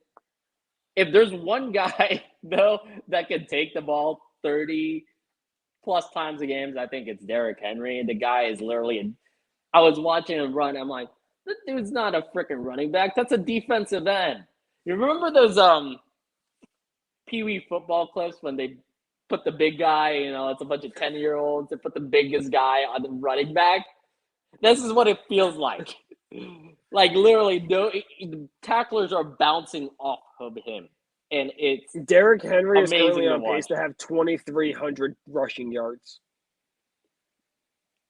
if there's one guy, though, that can take the ball 30 plus times a game, I think it's Derrick Henry. The guy is literally I was watching him run. I'm like, this dude's not a freaking running back. That's a defensive end. You remember those Pee Wee football clips when they put the big guy, it's a bunch of 10-year-olds, they put the biggest guy on the running back? This is what it feels like. Like, literally, the tacklers are bouncing off of him. And it's Derrick Henry is currently to on pace to have 2,300 rushing yards.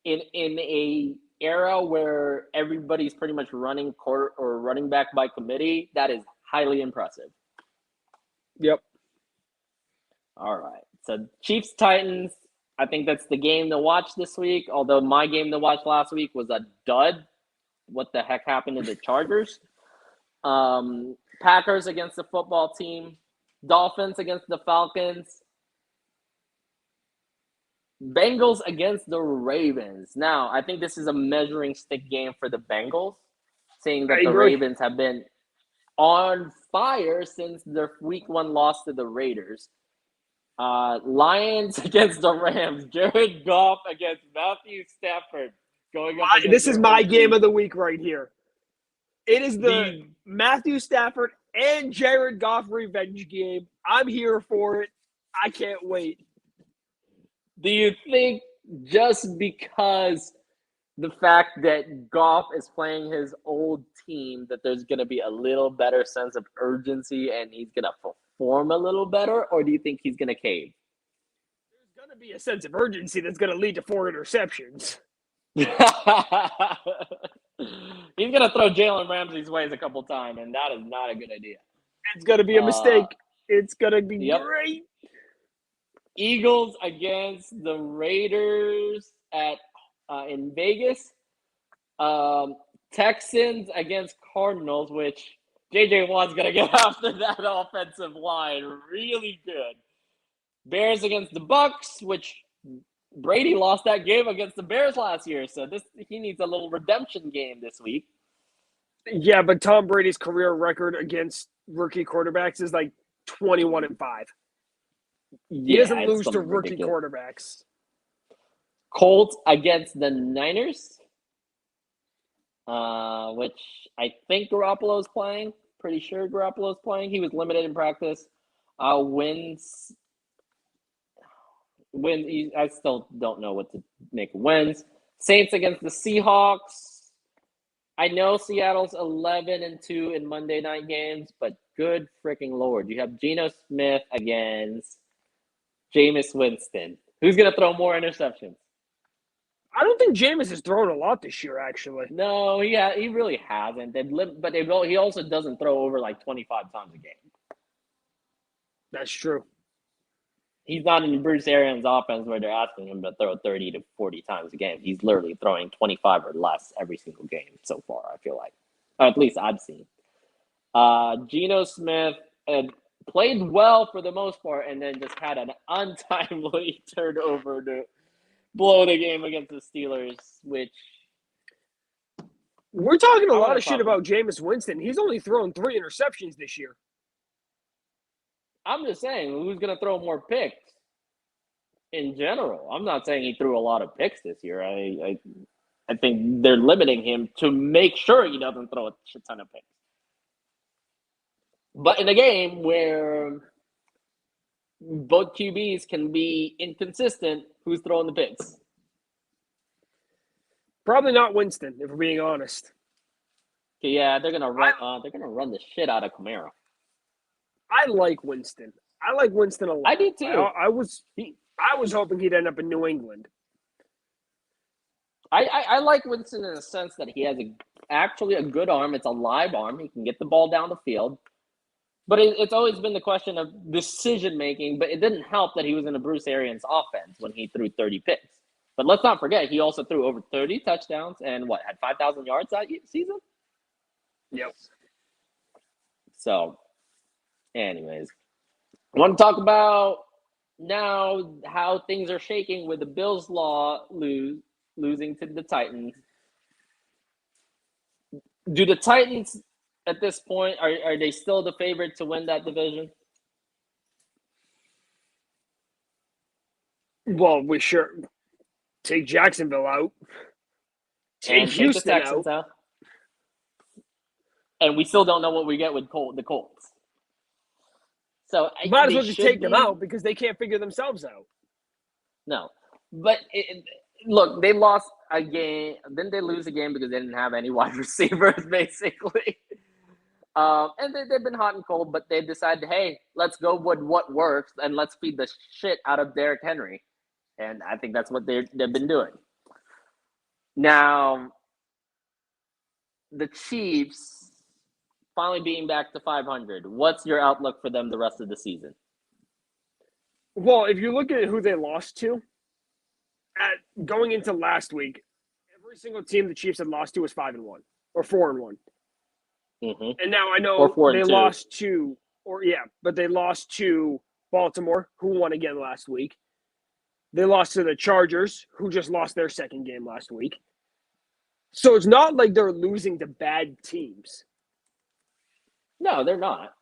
In a era where everybody's pretty much running quarter or running back by committee, that is highly impressive. Yep. All right. So Chiefs Titans, I think that's the game to watch this week. Although my game to watch last week was a dud. What the heck happened to the Chargers? Packers against the football team. Dolphins against the Falcons. Bengals against the Ravens. Now, I think this is a measuring stick game for the Bengals, seeing that the Ravens have been on fire since their week 1 loss to the Raiders. Lions against the Rams. Jared Goff against Matthew Stafford. This is my game of the week right here. It is the Matthew Stafford and Jared Goff revenge game. I'm here for it. I can't wait. Do you think just because the fact that Goff is playing his old team that there's going to be a little better sense of urgency and he's going to perform a little better, or do you think he's going to cave? There's going to be a sense of urgency that's going to lead to 4 interceptions. He's going to throw Jalen Ramsey's ways a couple times, and that is not a good idea. It's going to be a mistake. It's going to be great. Eagles against the Raiders in Vegas. Texans against Cardinals, which J.J. Watt's going to get after that offensive line really good. Bears against the Bucks, which Brady lost that game against the Bears last year, so he needs a little redemption game this week. Yeah, but Tom Brady's career record against rookie quarterbacks is like 21-5. He doesn't lose to rookie quarterbacks. Colts against the Niners, which I think Garoppolo's playing. Pretty sure Garoppolo's playing. He was limited in practice. Wins. I still don't know what to make wins. Saints against the Seahawks. I know Seattle's 11-2 in Monday night games, but good freaking Lord. You have Geno Smith against Jameis Winston. Who's going to throw more interceptions? I don't think Jameis has thrown a lot this year, actually. No, he really hasn't. But he also doesn't throw over like 25 times a game. That's true. He's not in Bruce Arians' offense where they're asking him to throw 30 to 40 times a game. He's literally throwing 25 or less every single game so far, I feel like. Or at least I've seen. Geno Smith played well for the most part and then just had an untimely turnover to blow the game against the Steelers, which... We're talking a lot of shit about Jameis Winston. He's only thrown 3 interceptions this year. I'm just saying, who's going to throw more picks in general? I'm not saying he threw a lot of picks this year. I think they're limiting him to make sure he doesn't throw a shit ton of picks. But in a game where both QBs can be inconsistent, who's throwing the picks? Probably not Winston, if we're being honest. Yeah, they're gonna run the shit out of Kamara. I like Winston. I like Winston a lot. I do too. I was hoping he'd end up in New England. I like Winston in the sense that he has actually a good arm. It's a live arm. He can get the ball down the field. But it's always been the question of decision-making, but it didn't help that he was in a Bruce Arians offense when he threw 30 picks. But let's not forget, he also threw over 30 touchdowns and had 5,000 yards that season? Yep. So, anyways, I want to talk about now how things are shaking with the Bills losing to the Titans. Do the Titans at this point, are they still the favorite to win that division? Well, we sure take Jacksonville out. Take and take the Houston Texans out. out. And we still don't know what we get with the Colts. So Might as they well just should take them be out because they can't figure themselves out. no, but look, they lost a game. Didn't they lose a game because they didn't have any wide receivers, basically? And they've been hot and cold, but they decided, hey, let's go with what works and let's feed the shit out of Derrick Henry. And I think that's what they've been doing. Now, the Chiefs finally being back to 500. What's your outlook for them the rest of the season? Well, if you look at who they lost to, going into last week, every single team the Chiefs had lost to was 5-1 or 4-1. Mm-hmm. And now I know Or they 4-2. lost to, but they lost to Baltimore, who won again last week. They lost to the Chargers, who just lost their second game last week. So it's not like they're losing to bad teams. No, they're not.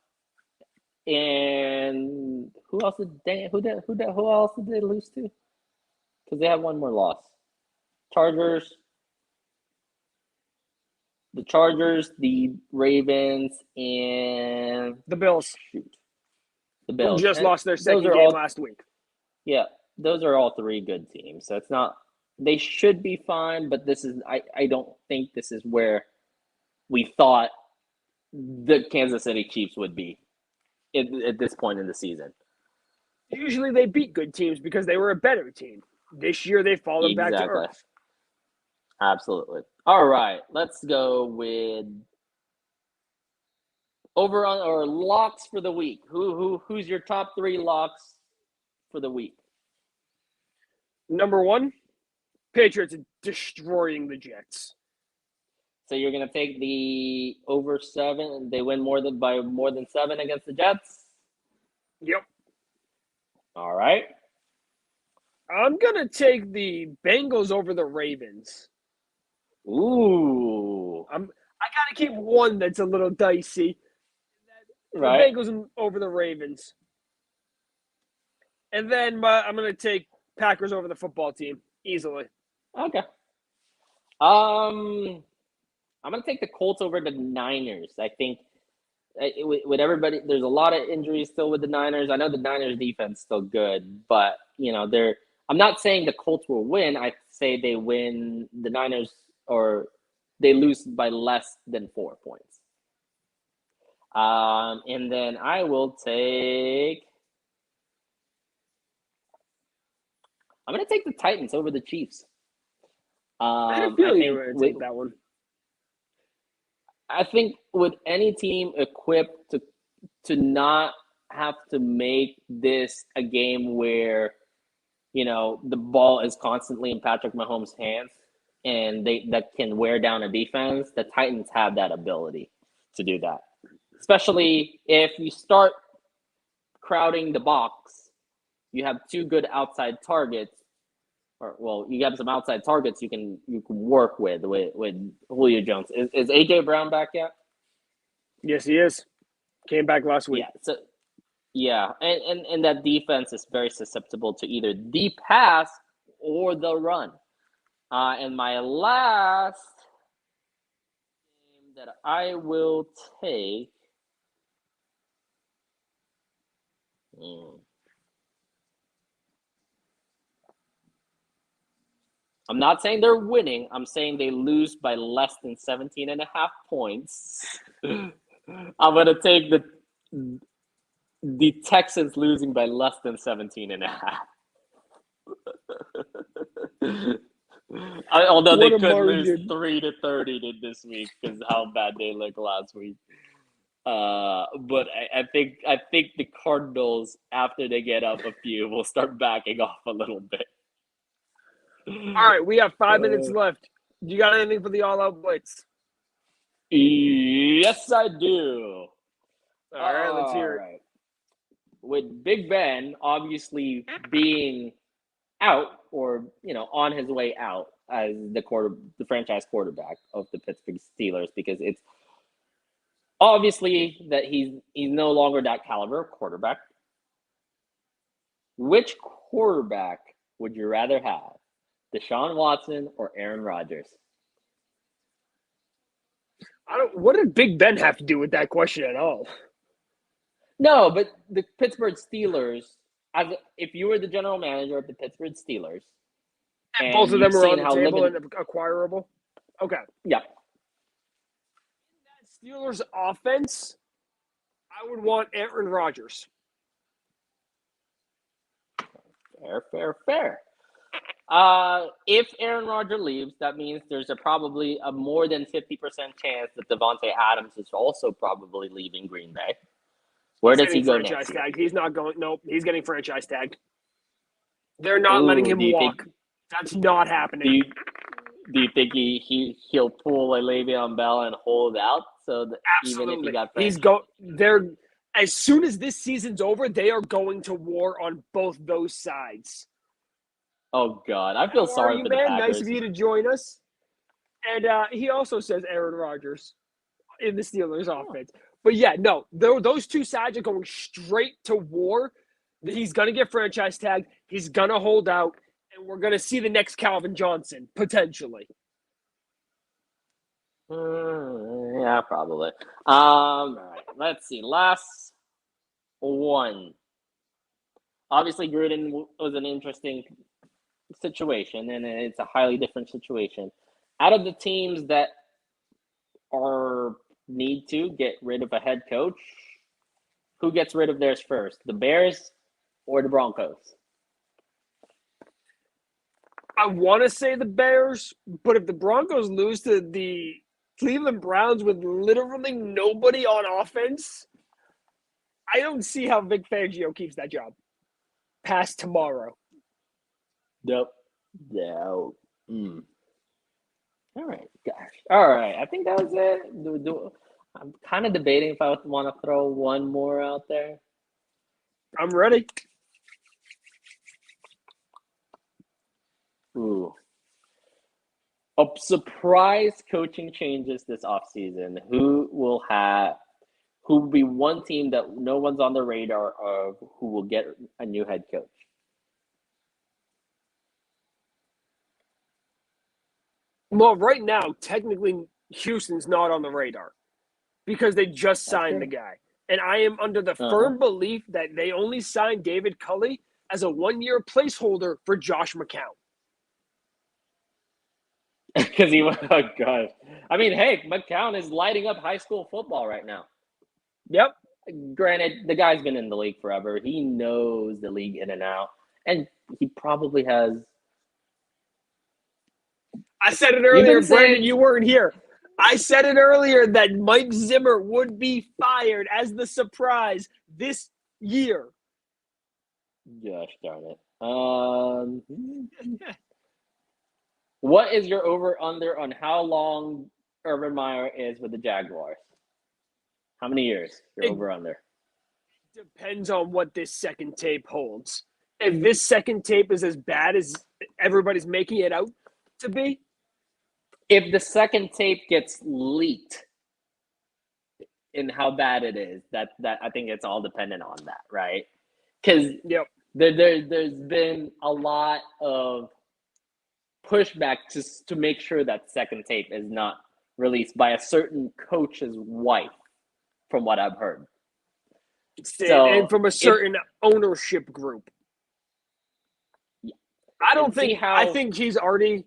And who else did who else did they lose to? Because they have one more loss. Chargers, the Ravens, and The Bills, the who Bills. just And lost their those second are game all last week. yeah, those are all three good teams. So it's not they should be fine, but this is I don't think this is where we thought the Kansas City Chiefs would be at this point in the season. Usually they beat good teams because they were a better team. This year they've fallen back to Exactly. earth. Absolutely. All right, let's go with over on or locks for the week. Who's your top 3 locks for the week? Number 1, Patriots destroying the Jets. So you're gonna take the over 7. They win by more than 7 against the Jets. Yep. All right. I'm gonna take the Bengals over the Ravens. Ooh. I gotta keep one that's a little dicey. Right. The Bengals over the Ravens. And then I'm going to take Packers over the football team easily. Okay. I'm gonna take the Colts over the Niners. I think with everybody, there's a lot of injuries still with the Niners. I know the Niners defense is still good, but I'm not saying the Colts will win. I say they win the Niners or they lose by less than 4 points. And then I will take. I'm gonna take the Titans over the Chiefs. I had a feeling you were going to take that one. I think with any team equipped to not have to make this a game where, the ball is constantly in Patrick Mahomes' hands and that can wear down a defense, the Titans have that ability to do that. Especially if you start crowding the box, you have 2 good outside targets. You have some outside targets you can work with Julio Jones. Is AJ Brown back yet? Yes, he is. Came back last week. And that defense is very susceptible to either the pass or the run. And my last game that I will take. I'm not saying they're winning. I'm saying they lose by less than 17.5 points. I'm going to take the Texans losing by less than 17.5. Although they could lose 3-30 this week because how bad they looked last week. But I think the Cardinals, after they get up a few, will start backing off a little bit. All right, we have 5 minutes left. You got anything for the all-out blitz? Yes, I do. All right, let's hear it. With Big Ben obviously being out or on his way out as the franchise quarterback of the Pittsburgh Steelers, because it's obviously that he's no longer that caliber of quarterback. Which quarterback would you rather have? Deshaun Watson or Aaron Rodgers? What did Big Ben have to do with that question at all? No, but the Pittsburgh Steelers, if you were the general manager of the Pittsburgh Steelers, And both of you've them are seen on the how table limited, and acquirable. Okay. yeah, That Steelers offense, I would want Aaron Rodgers. fair. If Aaron Rodgers leaves, that means there's probably a more than 50% chance that Devontae Adams is also probably leaving Green Bay. Where does he go franchise next? Tag. He's not going. Nope, he's getting franchise tagged. They're not letting him walk. That's not happening. Do you think he'll pull a Le'Veon Bell and hold out so that Absolutely. even if he got They're as soon as this season's over, they are going to war on both those sides. Oh God, I feel sorry for the man? Packers. Nice of you to join us. And he also says Aaron Rodgers in the Steelers offense. But yeah, no, those two sides are going straight to war. He's going to get franchise tagged. He's going to hold out. And we're going to see the next Calvin Johnson, potentially. Yeah, probably. All right, let's see. Last one. Obviously, Gruden was an interesting situation, and it's a highly different situation. Out of the teams that need to get rid of a head coach, who gets rid of theirs first? The Bears or the Broncos? I want to say the Bears, but if the Broncos lose to the Cleveland Browns with literally nobody on offense, I don't see how Vic Fangio keeps that job past tomorrow. Nope. No. All right, gosh. All right, I think that was it. I'm kind of debating if I want to throw one more out there. I'm ready. Ooh. A surprise coaching changes this offseason. Who will be one team that no one's on the radar of who will get a new head coach? Well, right now, technically, Houston's not on the radar because they just signed the guy. And I am under the firm belief that they only signed David Culley as a one-year placeholder for Josh McCown. Because oh gosh. I mean, hey, McCown is lighting up high school football right now. Yep. Granted, the guy's been in the league forever. He knows the league in and out. And he probably has. I said it earlier, Brandon, you weren't here. I said it earlier that Mike Zimmer would be fired as the surprise this year. Gosh darn it. What is your over-under on how long Urban Meyer is with the Jaguars? How many years? Your over-under? Depends on what this second tape holds. If this second tape is as bad as everybody's making it out to be. If the second tape gets leaked in how bad it is, that I think it's all dependent on that, right? Because there's been a lot of pushback just to make sure that second tape is not released by a certain coach's wife, from what I've heard. And from a certain ownership group. Yeah. I think he's already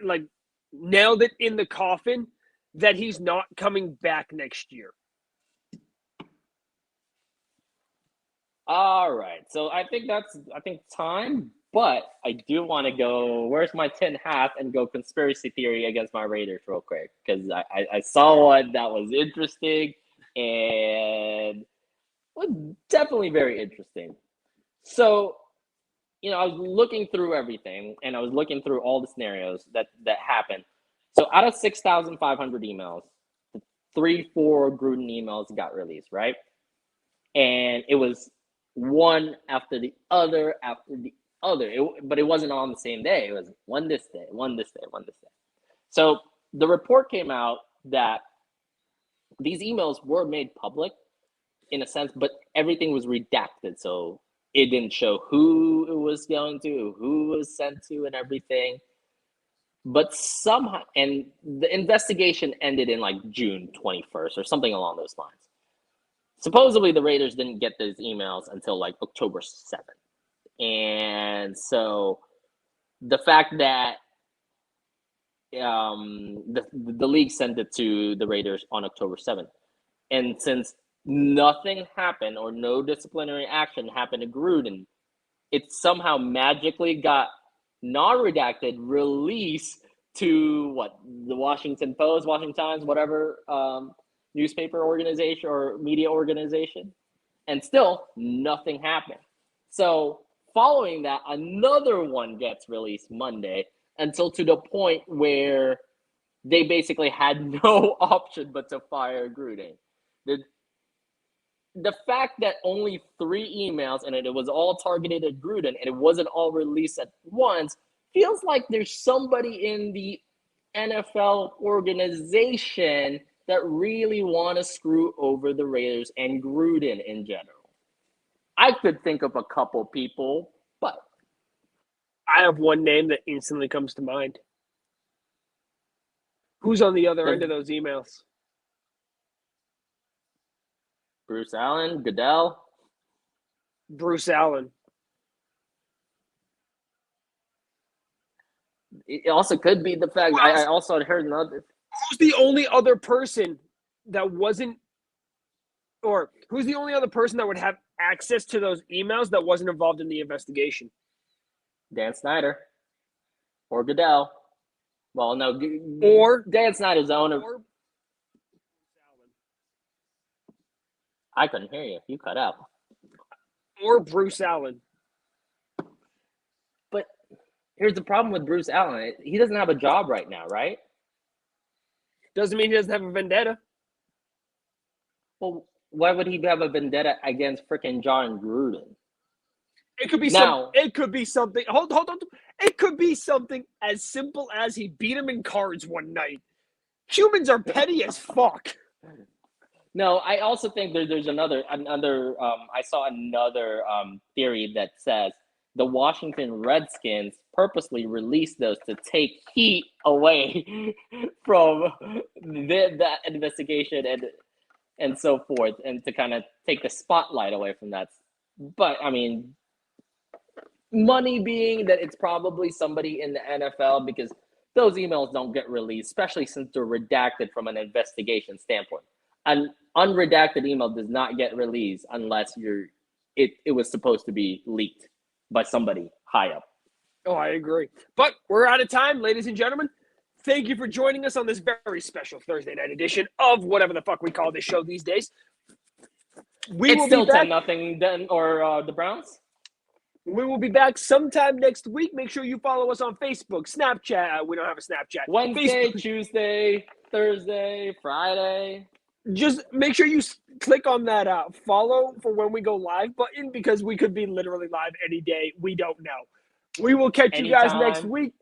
like nailed it in the coffin that he's not coming back next year. All right. So I think time, but I do want to go, where's my tin hat, and go conspiracy theory against my Raiders real quick, because I saw one that was interesting and was definitely very interesting. So, I was looking through everything, and I was looking through all the scenarios that happened. So out of 6,500 emails, 3-4 Gruden emails got released, right? And it was one after the other but it wasn't on the same day. It was one this day, one this day, one this day. So the report came out that these emails were made public in a sense, but everything was redacted. So It didn't show who it was going to, who it was sent to, and everything. But somehow, and the investigation ended in like June 21st or something along those lines. Supposedly, the Raiders didn't get those emails until like October 7th. And so the fact that the league sent it to the Raiders on October 7th, and since nothing happened or no disciplinary action happened to Gruden, it somehow magically got non-redacted released to the Washington Post, Washington Times, whatever newspaper organization or media organization, and still nothing happened. So following that, another one gets released Monday, until to the point where they basically had no option but to fire Gruden. The fact that only 3 emails and it was all targeted at Gruden and it wasn't all released at once feels like there's somebody in the NFL organization that really want to screw over the Raiders and Gruden in general. I could think of a couple people, but I have one name that instantly comes to mind. Who's on the other end of those emails? Bruce Allen, Goodell. Bruce Allen. It also could be the fact I also had heard another. Who's the only other person that wasn't, or who's the only other person that would have access to those emails that wasn't involved in the investigation? Dan Snyder or Goodell. Well, no, or Dan Snyder's owner. Or I couldn't hear you. You cut out. Or Bruce Allen. But here's the problem with Bruce Allen. He doesn't have a job right now, right? Doesn't mean he doesn't have a vendetta. Well, why would he have a vendetta against freaking John Gruden? It could be it could be something. Hold on. It could be something as simple as he beat him in cards one night. Humans are petty as fuck. No, I also think there's another. I saw another theory that says the Washington Redskins purposely released those to take heat away from that investigation and so forth, and to kind of take the spotlight away from that. But I mean, money being that it's probably somebody in the NFL, because those emails don't get released, especially since they're redacted from an investigation standpoint. An unredacted email does not get released unless it was supposed to be leaked by somebody high up. Oh, I agree. But we're out of time, ladies and gentlemen. Thank you for joining us on this very special Thursday night edition of whatever the fuck we call this show these days. It's still 10-0 then, or the Browns. We will be back sometime next week. Make sure you follow us on Facebook, Snapchat. We don't have a Snapchat. Wednesday, Facebook. Tuesday, Thursday, Friday. Just make sure you click on that follow for when we go live button, because we could be literally live any day. We don't know. We will catch you guys next week.